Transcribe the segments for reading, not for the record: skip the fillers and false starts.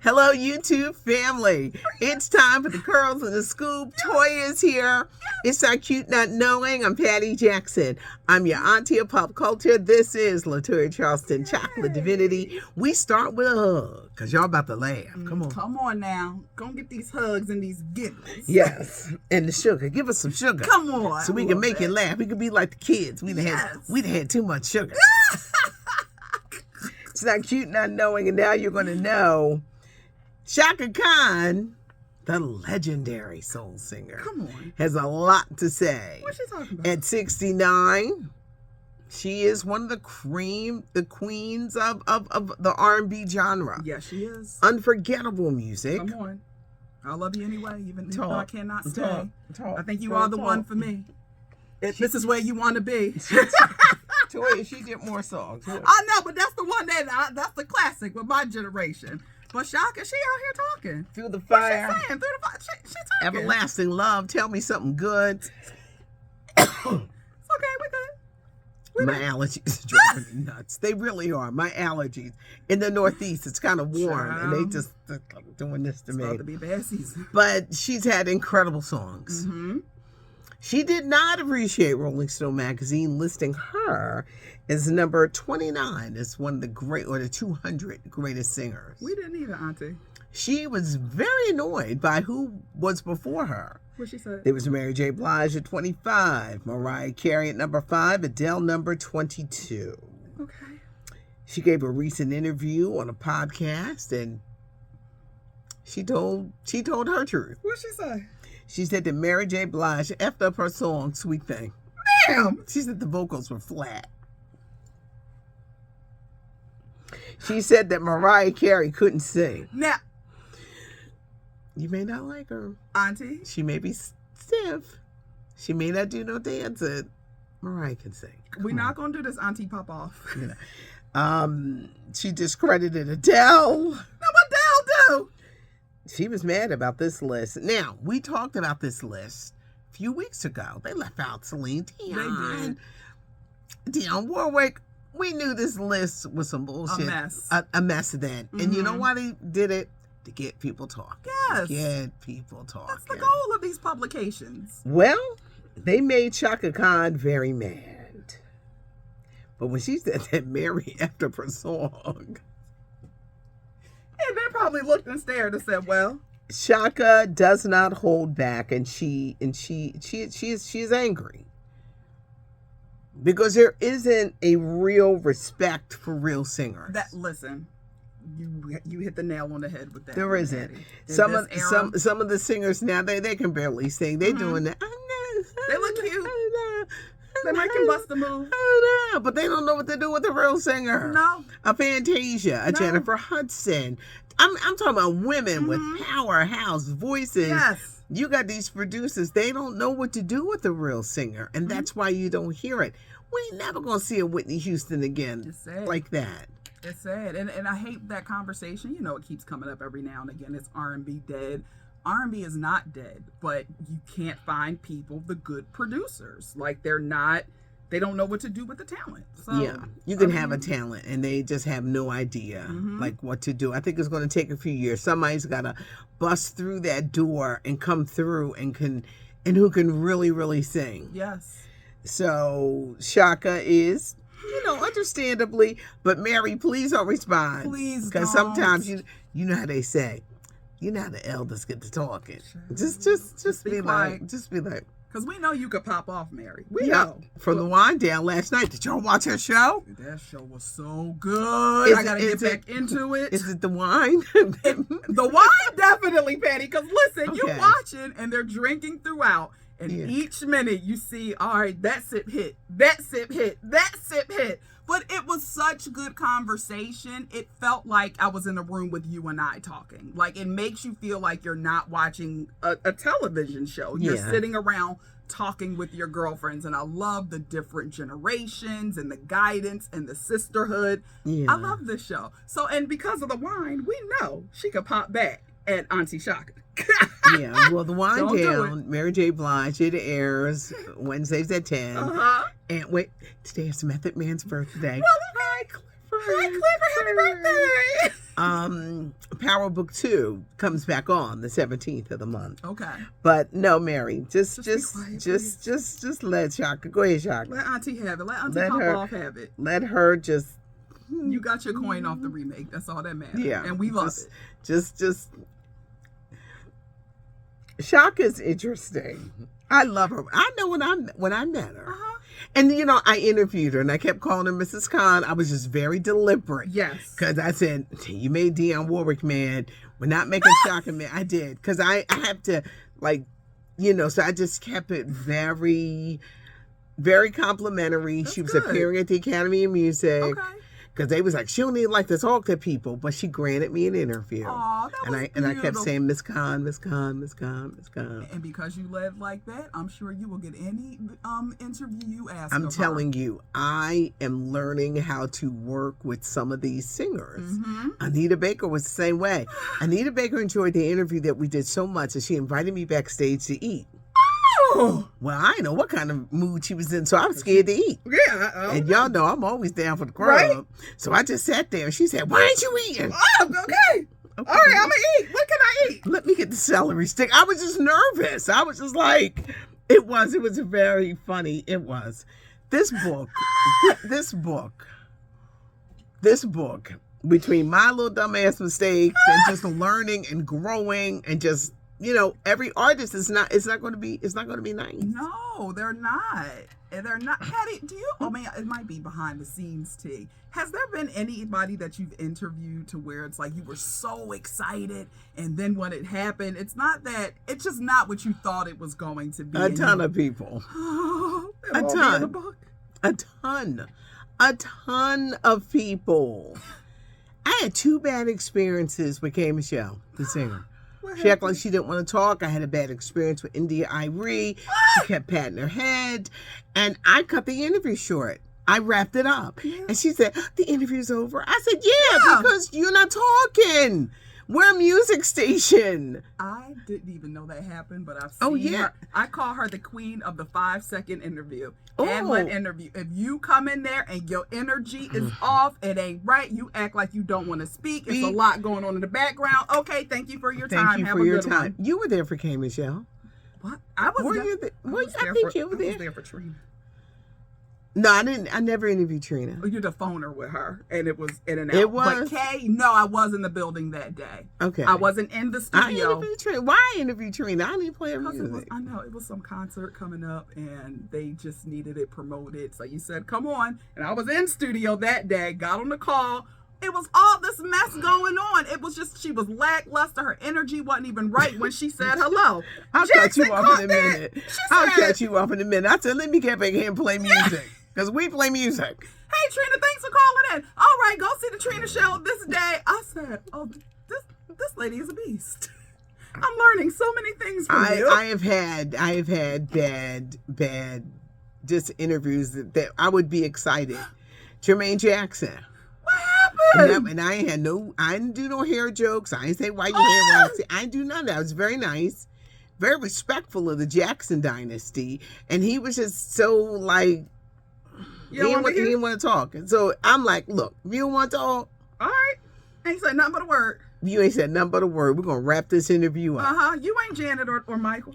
Hello, YouTube family. It's time for the Curls and the Scoop. Toya is here. It's our cute not knowing. I'm Patty Jackson. I'm your auntie of pop culture. This is Latoya Charleston, Chocolate Divinity. We start with a hug, because y'all about to laugh. Come on. Come on now. Go get these hugs and these giggles. Yes. And the sugar. Give us some sugar. Come on. So we can make you laugh. We can be like the kids. We'd have had too much sugar. It's not cute not knowing, and now you're going to know. Chaka Khan, the legendary soul singer, has a lot to say. What's she talking about? At 69, she is one of the queens of the R&B genre. Yes, she is. Unforgettable music. Come on. I love you anyway, even though I cannot stay. Talk, I think you are the one for me. This is where you want to be. Toya, she did more songs. I know, but that's the one that's the classic with my generation. But Chaka, she out here talking. Through the fire. What's she saying? Through the fire. She talking. Everlasting love. Tell me something good. It's okay. We good. My allergies are driving me nuts. They really are. My allergies. In the Northeast, it's kind of warm, and they just doing this to it's me. About to be bad season. But she's had incredible songs. Mm-hmm. She did not appreciate Rolling Stone magazine listing her as number 29 as one of the the 200 greatest singers. We didn't either, Auntie. She was very annoyed by who was before her. What she said? There was Mary J. Blige at 25, Mariah Carey at number 5, Adele number 22. Okay. She gave a recent interview on a podcast, and she told her truth. What'd she say? She said that Mary J. Blige effed up her song, Sweet Thing. Damn! She said the vocals were flat. She said that Mariah Carey couldn't sing. Now, you may not like her. Auntie? She may be stiff. She may not do no dancing. Mariah can sing. We're not going to do this Auntie pop off. You know. She discredited Adele. Now, what Adele do? She was mad about this list. Now, we talked about this list a few weeks ago. They left out Celine Dion. They did. Dionne Warwick. We knew this list was some bullshit. A mess. A mess then. Mm-hmm. And you know why they did it? To get people talking. Yes. Get people talking. That's the goal of these publications. Well, they made Chaka Khan very mad. But when she said that Mary after her song, and they probably looked and stared and said, well, Chaka does not hold back, and she is angry. Because there isn't a real respect for real singers. Listen, you hit the nail on the head with that. There isn't. Some of the singers now they can barely sing. They're doing that. They look cute. They might can bust a move. But they don't know what to do with a real singer. No. A Fantasia, a Jennifer Hudson. I'm talking about women with powerhouse voices. Yes. You got these producers, they don't know what to do with a real singer. And that's why you don't hear it. We ain't never going to see a Whitney Houston again like that. It's sad. And I hate that conversation. You know, it keeps coming up every now and again. It's R&B dead. R&B is not dead, but you can't find people, the good producers. Like they don't know what to do with the talent. So, yeah, you can have a talent and they just have no idea like what to do. I think it's going to take a few years. Somebody's got to bust through that door and come through and who can really, really sing. Yes. So Chaka is, understandably, but Mary, please don't respond. Please, because sometimes you know how they say, you know how the elders get to talking. Sure. Just be like, because we know you could pop off, Mary. We know. From the Wine Down last night. Did y'all watch her show? That show was so good. I got to get back into it. Is it the wine? The wine, definitely, Patty. Because listen, you're watching and they're drinking throughout. And each minute you see, all right, that sip hit, that sip hit, that sip hit. But it was such good conversation. It felt like I was in a room with you and I talking. Like, it makes you feel like you're not watching a television show. You're sitting around talking with your girlfriends. And I love the different generations and the guidance and the sisterhood. Yeah. I love this show. So, and because of the wine, we know she could pop back at Auntie Chaka. Yeah, well, the Wine Down, Mary J. Blige, it airs Wednesdays at 10. And wait, today is Method Man's birthday. Well, hi, Clifford. Hi, Clifford. Happy birthday. Power Book 2 comes back on the 17th of the month. Okay. But no, Mary, just be quiet, just let Chaka. Go ahead, Chaka. Let Auntie have it. Let Auntie pop off have it. Let her just. You got your coin off the remake. That's all that matters. Yeah. And we love it. Just. Shaka's interesting. I love her. I know when I met her. Uh-huh. And, I interviewed her, and I kept calling her Mrs. Khan. I was just very deliberate. Yes. Because I said, you made Dionne Warwick mad. We're not making Chaka mad. I did. Because I have to, so I just kept it very, very complimentary. That's she was good. appearing at the Academy of Music. Okay. Because they was like, she don't even like to talk to people. But she granted me an interview. Aw, that was and I kept beautiful. saying, Miss Khan, Miss Khan, Miss Khan, Miss Khan. And because you led like that, I'm sure you will get any interview you ask. I'm telling you, I am learning how to work with some of these singers. Mm-hmm. Anita Baker was the same way. Anita Baker enjoyed the interview that we did so much that she invited me backstage to eat. Oh. Well, I didn't know what kind of mood she was in, so I was scared to eat. Yeah. And y'all know I'm always down for the crowd. Right? So I just sat there and she said, "Why ain't you eating?" Oh, okay. All right, I'm going to eat. What can I eat? Let me get the celery stick. I was just nervous. I was just like, it was very funny. It was. This book, between my little dumbass mistakes and just learning and growing and just, every artist it's not going to be nice. No, they're not. And they're not. Patty, it might be behind the scenes, T. Has there been anybody that you've interviewed to where it's like you were so excited and then when it happened, it's just not what you thought it was going to be? A ton of people. A ton of people. I had 2 bad experiences with K. Michelle, the singer. She acted like she didn't want to talk. I had a bad experience with India Irie. She kept patting her head. And I cut the interview short. I wrapped it up. Yeah. And she said, "The interview's over." I said, yeah, because you're not talking. We're a music station. I didn't even know that happened, but I've seen her. I call her the queen of the 5-second interview. And interview. If you come in there and your energy is off, it ain't right. You act like you don't want to speak. It's a lot going on in the background. Okay, thank you for your time. Thank you for your time. You were there for K. Michelle. What? I was there. I think you were there. I was there for Trina. No, I didn't. I never interviewed Trina. You're the phoner with her, and it was in and out. It was. But Kay, no, I was in the building that day. Okay. I wasn't in the studio. I interviewed Trina. Why I interviewed Trina? I didn't play her music. I know it was some concert coming up, and they just needed it promoted. So you said, "Come on," and I was in studio that day. Got on the call. It was all this mess going on. It was just she was lackluster. Her energy wasn't even right when she said hello. I'll cut you off in a minute. I'll cut you off in a minute. I said, "Let me get back here and play music." Because we play music. Hey, Trina, thanks for calling in. All right, go see the Trina show this day. I said, oh, this lady is a beast. I'm learning so many things from you. I have had bad just interviews that I would be excited. Jermaine Jackson. What happened? And I didn't do no hair jokes. I didn't say why your hair waxy. I didn't do none of that. I was very nice, very respectful of the Jackson dynasty. And he was just so like, he didn't want to talk. And so I'm like, look, if you don't want to talk, all right. Ain't said nothing but a word. You ain't said nothing but a word. We're going to wrap this interview up. You ain't Janet or Michael.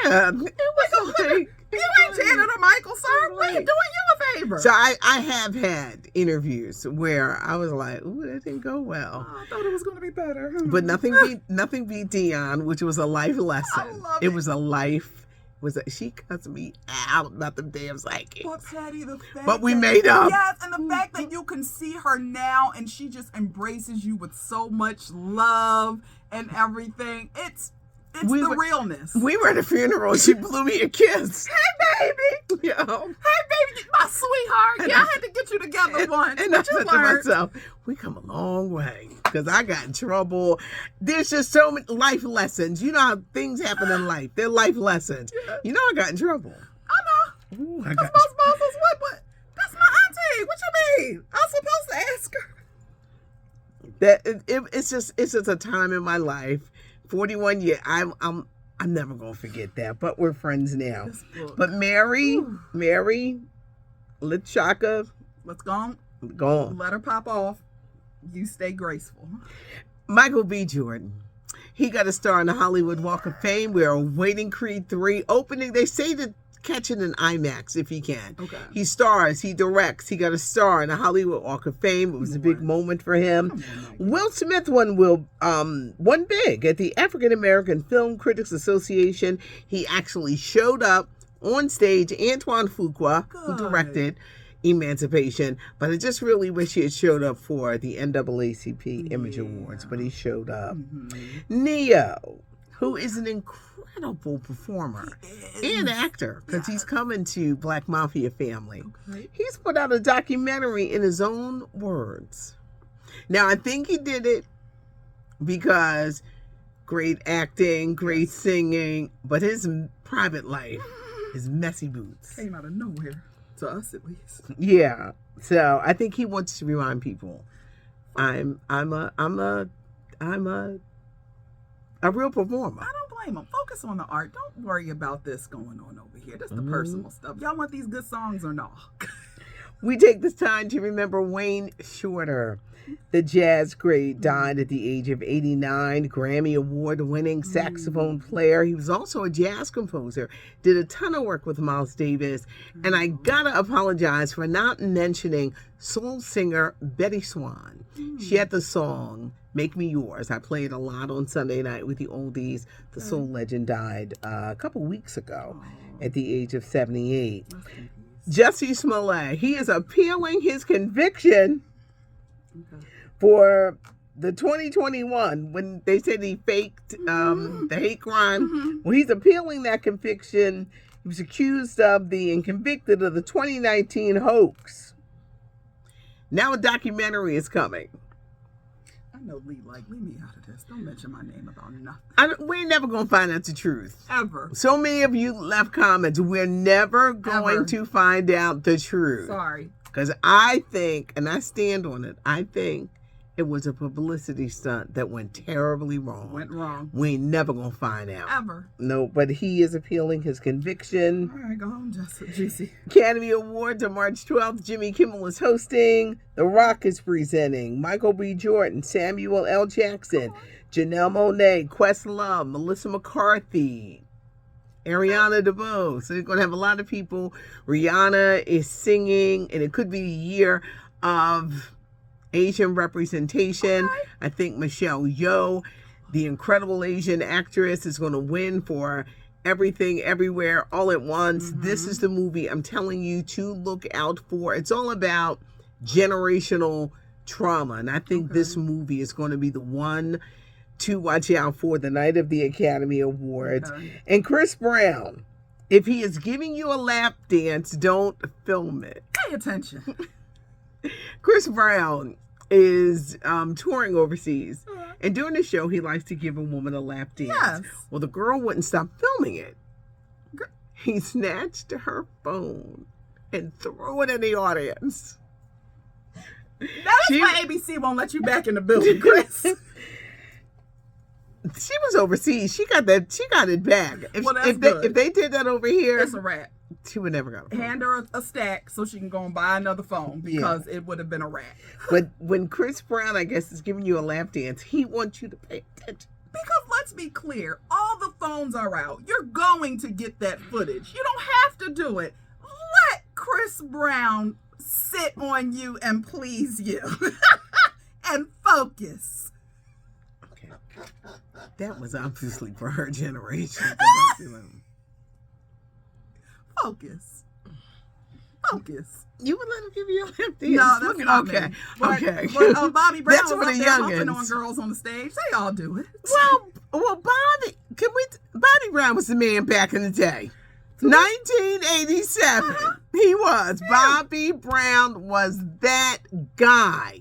Yeah. It was like, you ain't Janet or Michael, sir. We're doing you a favor. So I have had interviews where I was like, ooh, that didn't go well. Oh, I thought it was going to be better. But nothing beat Dionne, which was a life lesson. I love it was a life. She cussed me out about them damn psychics. But Patty, but we made up. Yes, and the fact that you can see her now and she just embraces you with so much love and everything. It's realness. We were at a funeral. She blew me a kiss. Hey, baby. Yo. Hey, baby, my sweetheart. I had to get you together once. And I said to myself, we come a long way. Because I got in trouble. There's just so many life lessons. You know how things happen in life. They're life lessons. Yeah. You know I got in trouble. I know. What? That's my auntie. What you mean? I was supposed to ask her. It's just a time in my life. 41 years. I'm never gonna forget that. But we're friends now. But Mary, let Chaka. Let's go Go on. Let her pop off. You stay graceful. Michael B. Jordan. He got a star on the Hollywood Walk of Fame. We're awaiting Creed 3 opening. They say to catch it in IMAX if he can. Okay. He stars, he directs, he got a star on the Hollywood Walk of Fame. It was a big moment for him. Will Smith won big at the African American Film Critics Association. He actually showed up on stage. Antoine Fuqua, who directed Emancipation, but I just really wish he had showed up for the NAACP Image Awards, but he showed up. Neo, who is an incredible performer and actor, because he's coming to Black Mafia Family. He's put out a documentary in his own words. Now, I think he did it because great acting, great singing, but his private life, his messy boots. Came out of nowhere. To us, at least. Yeah. So I think he wants to remind people, I'm a real performer. I don't blame him. Focus on the art. Don't worry about this going on over here. That's the personal stuff. Y'all want these good songs or no? We take this time to remember Wayne Shorter. The jazz great died at the age of 89, Grammy Award-winning saxophone player. He was also a jazz composer, did a ton of work with Miles Davis. And I gotta apologize for not mentioning soul singer Betty Swan. She had the song Make Me Yours. I played a lot on Sunday night with the oldies. The soul legend died a couple weeks ago at the age of 78. Jussie Smollett, he is appealing his conviction for the 2021, when they said he faked the hate crime. Well, he's appealing that conviction. He was accused of and convicted of the 2019 hoax. Now a documentary is coming. I know Lee, leave me out of this. Don't mention my name about nothing. We're never going to find out the truth. Ever. So many of you left comments. We're never going to find out the truth. Sorry. Because I think, and I stand on it, I think it was a publicity stunt that went terribly wrong. Went wrong. We ain't never going to find out. Ever. No, but he is appealing his conviction. All right, go home, Juicy. Academy Awards on March 12th. Jimmy Kimmel is hosting. The Rock is presenting. Michael B. Jordan, Samuel L. Jackson, Janelle Monáe, Questlove, Melissa McCarthy, Ariana DeBose. So you're going to have a lot of people. Rihanna is singing, and it could be the year of Asian representation. I think Michelle Yeoh, the incredible Asian actress, is going to win for Everything Everywhere All at Once. This is the movie I'm telling you to look out for. It's all about generational trauma, and I think this movie is going to be the one to watch out for the night of the Academy Awards. And Chris Brown, if he is giving you a lap dance, don't film it. Pay attention. Chris Brown is touring overseas, and during the show, he likes to give a woman a lap dance. Yes. Well, the girl wouldn't stop filming it. He snatched her phone and threw it in the audience. That's why ABC won't let you back in the building, Chris. She was overseas. She got it back. If they did that over here, it's a wrap. She would never got a phone. Hand her a stack so she can go and buy another phone, because it would have been a wrap. But when Chris Brown, I guess, is giving you a lap dance, he wants you to pay attention. Because let's be clear, all the phones are out. You're going to get that footage. You don't have to do it. Let Chris Brown sit on you and please you. And focus. Okay. That was obviously for her generation. Focus. You would let him give you a lap dance? No, that's not me. But Bobby Brown was up there humping on girls on the stage. They all do it. Well, Bobby Brown was the man back in the day. 1987. He was. Yeah. Bobby Brown was that guy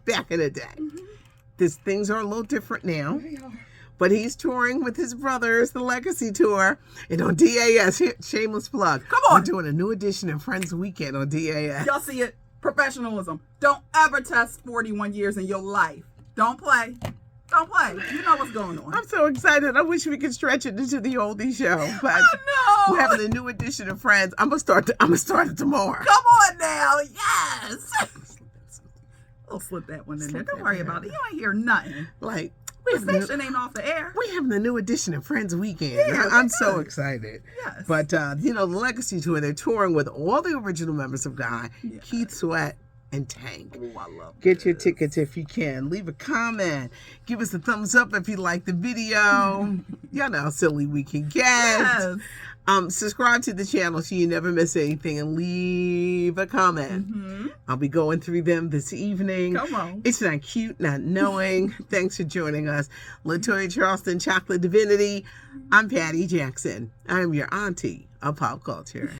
back in the day. Things are a little different now. They are. But he's touring with his brothers, the Legacy Tour, and on DAS, shameless plug. Come on. We're doing a new edition of Friends Weekend on DAS. Y'all see it? Professionalism. Don't ever test 41 years in your life. Don't play. Don't play. You know what's going on. I'm so excited. I wish we could stretch it into the oldie show. But no. We're having a new edition of Friends. I'm gonna start it tomorrow. Come on now. Yes. We'll slip that one in there. Slip Don't that worry in about there. it. You ain't hear nothing. Like, The station ain't off the air. we having a new edition of Friends Weekend. Yeah, I'm so excited. Yes. But, the Legacy Tour, they're touring with all the original members of Guy, Yes. Keith Sweat, and Tank. Oh, I love Get your this. tickets if you can. Leave a comment. Give us a thumbs up if you like the video. Y'all know how silly we can get. Yes. Subscribe to the channel so you never miss anything, and leave a comment. Mm-hmm. I'll be going through them this evening. Come on. It's not cute, not knowing. Thanks for joining us. LaToya Charleston, Chocolate Divinity. I'm Patty Jackson. I'm your auntie of pop culture.